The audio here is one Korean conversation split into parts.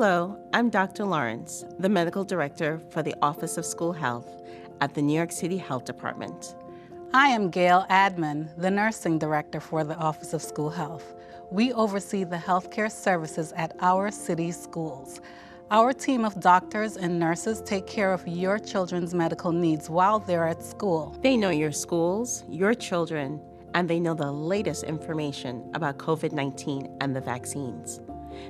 Hello, I'm Dr. Lawrence, the Medical Director for the Office of School Health at the New York City Health Department. I am Gail Adman, the Nursing Director for the Office of School Health. We oversee the healthcare services at our city schools. Our team of doctors and nurses take care of your children's medical needs while they're at school. They know your schools, your children, and they know the latest information about COVID-19 and the vaccines.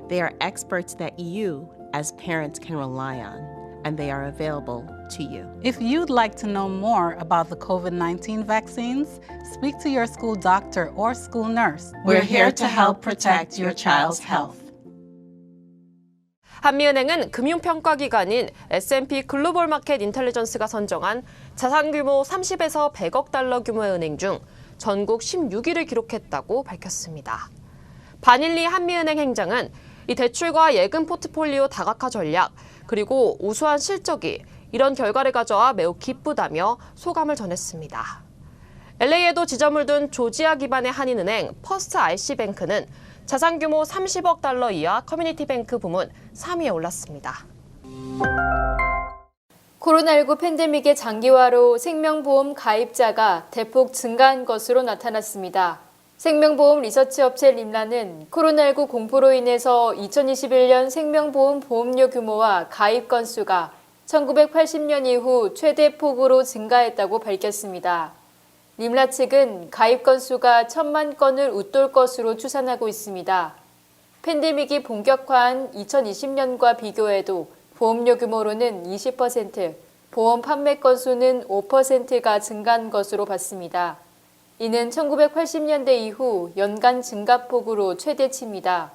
They are experts that you, as parents, can rely on, and they are available to you. If you'd like to know more about the COVID-19 vaccines, speak to your school doctor or school nurse. We're here to help protect your child's health. 한미은행은 금융평가기관인 S&P 글로벌 마켓 인텔리전스가 선정한 자산규모 30에서 100억 달러 규모의 은행 중 전국 16위를 기록했다고 밝혔습니다. 반일리 한미은행 행장은 이 대출과 예금 포트폴리오 다각화 전략, 그리고 우수한 실적이 이런 결과를 가져와 매우 기쁘다며 소감을 전했습니다. LA에도 지점을 둔 조지아 기반의 한인은행 퍼스트 RC뱅크는 자산 규모 30억 달러 이하 커뮤니티 뱅크 부문 3위에 올랐습니다. 코로나19 팬데믹의 장기화로 생명보험 가입자가 대폭 증가한 것으로 나타났습니다. 생명보험 리서치 업체 림라는 코로나19 공포로 인해서 2021년 생명보험 보험료 규모와 가입 건수가 1980년 이후 최대 폭으로 증가했다고 밝혔습니다. 림라 측은 가입 건수가 1,000만 건을 웃돌 것으로 추산하고 있습니다. 팬데믹이 본격화한 2020년과 비교해도 보험료 규모로는 20%, 보험 판매 건수는 5%가 증가한 것으로 봤습니다. 이는 1980년대 이후 연간 증가폭으로 최대치입니다.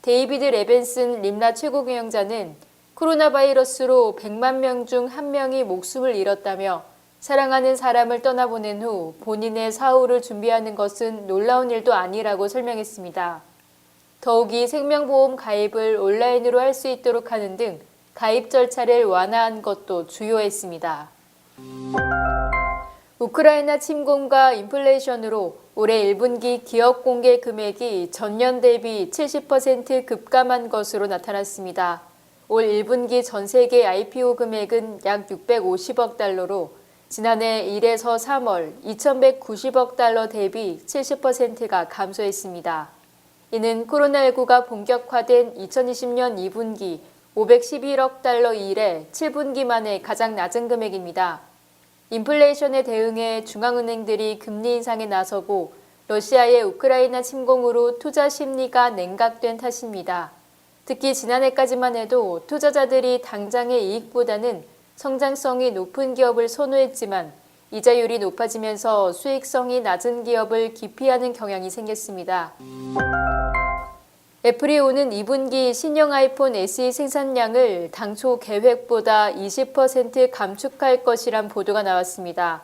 데이비드 레벤슨 림라 최고경영자는 코로나 바이러스로 100만 명 중 1명이 목숨을 잃었다며 사랑하는 사람을 떠나보낸 후 본인의 사후를 준비하는 것은 놀라운 일도 아니라고 설명했습니다. 더욱이 생명보험 가입을 온라인으로 할 수 있도록 하는 등 가입 절차를 완화한 것도 주요했습니다. 우크라이나 침공과 인플레이션으로 올해 1분기 기업 공개 금액이 전년 대비 70% 급감한 것으로 나타났습니다. 올 1분기 전 세계 IPO 금액은 약 650억 달러로 지난해 1에서 3월 2,190억 달러 대비 70%가 감소했습니다. 이는 코로나19가 본격화된 2020년 2분기 511억 달러 이래 7분기 만에 가장 낮은 금액입니다. 인플레이션에 대응해 중앙은행들이 금리 인상에 나서고 러시아의 우크라이나 침공으로 투자 심리가 냉각된 탓입니다. 특히 지난해까지만 해도 투자자들이 당장의 이익보다는 성장성이 높은 기업을 선호했지만 이자율이 높아지면서 수익성이 낮은 기업을 기피하는 경향이 생겼습니다. 애플이 오는 2분기 신형 아이폰 SE 생산량을 당초 계획보다 20% 감축할 것이란 보도가 나왔습니다.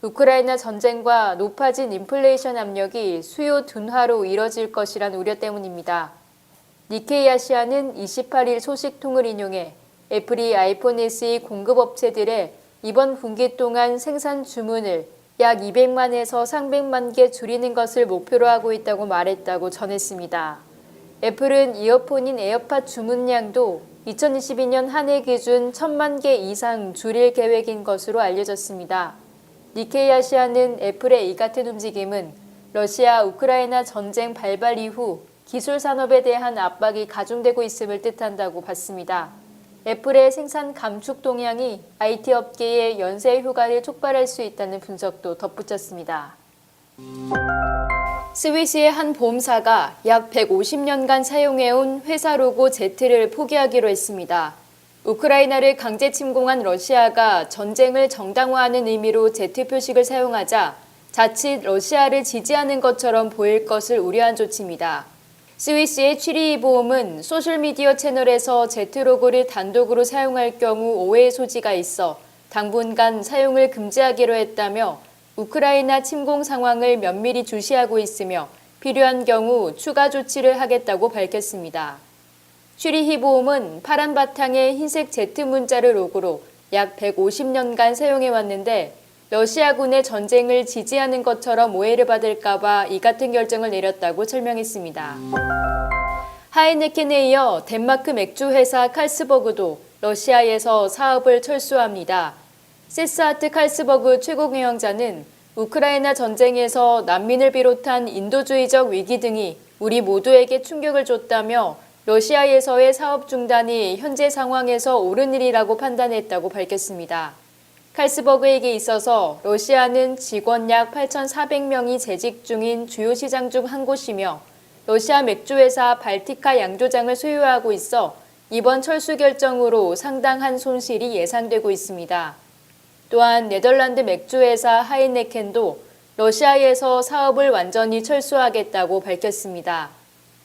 우크라이나 전쟁과 높아진 인플레이션 압력이 수요 둔화로 이뤄질 것이란 우려 때문입니다. 니케이 아시아는 28일 소식통을 인용해 애플이 아이폰 SE 공급업체들의 이번 분기 동안 생산 주문을 약 200만에서 300만 개 줄이는 것을 목표로 하고 있다고 말했다고 전했습니다. 애플은 이어폰인 에어팟 주문량도 2022년 한 해 기준 1,000만 개 이상 줄일 계획인 것으로 알려졌습니다. 니케이 아시아는 애플의 이 같은 움직임은 러시아 우크라이나 전쟁 발발 이후 기술 산업에 대한 압박이 가중되고 있음을 뜻한다고 봤습니다. 애플의 생산 감축 동향이 IT 업계의 연쇄 휴가를 촉발할 수 있다는 분석도 덧붙였습니다. 스위스의 한 보험사가 약 150년간 사용해온 회사 로고 Z를 포기하기로 했습니다. 우크라이나를 강제 침공한 러시아가 전쟁을 정당화하는 의미로 Z 표식을 사용하자 자칫 러시아를 지지하는 것처럼 보일 것을 우려한 조치입니다. 스위스의 취리히 보험은 소셜미디어 채널에서 Z 로고를 단독으로 사용할 경우 오해의 소지가 있어 당분간 사용을 금지하기로 했다며 우크라이나 침공 상황을 면밀히 주시하고 있으며 필요한 경우 추가 조치를 하겠다고 밝혔습니다. 취리히 보험은 파란 바탕에 흰색 Z 문자를 로고로 약 150년간 사용해왔는데 러시아군의 전쟁을 지지하는 것처럼 오해를 받을까 봐 이 같은 결정을 내렸다고 설명했습니다. 하이네켄에 이어 덴마크 맥주 회사 칼스버그도 러시아에서 사업을 철수합니다. 세스하트 칼스버그 최고경영자는 우크라이나 전쟁에서 난민을 비롯한 인도주의적 위기 등이 우리 모두에게 충격을 줬다며 러시아에서의 사업 중단이 현재 상황에서 옳은 일이라고 판단했다고 밝혔습니다. 칼스버그에게 있어서 러시아는 직원 약 8,400명이 재직 중인 주요 시장 중 한 곳이며 러시아 맥주회사 발티카 양조장을 소유하고 있어 이번 철수 결정으로 상당한 손실이 예상되고 있습니다. 또한 네덜란드 맥주회사 하이네켄도 러시아에서 사업을 완전히 철수하겠다고 밝혔습니다.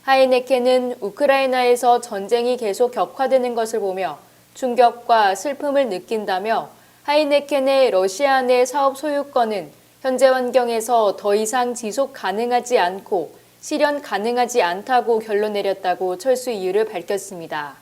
하이네켄은 우크라이나에서 전쟁이 계속 격화되는 것을 보며 충격과 슬픔을 느낀다며 하이네켄의 러시아 내 사업 소유권은 현재 환경에서 더 이상 지속 가능하지 않고 실현 가능하지 않다고 결론 내렸다고 철수 이유를 밝혔습니다.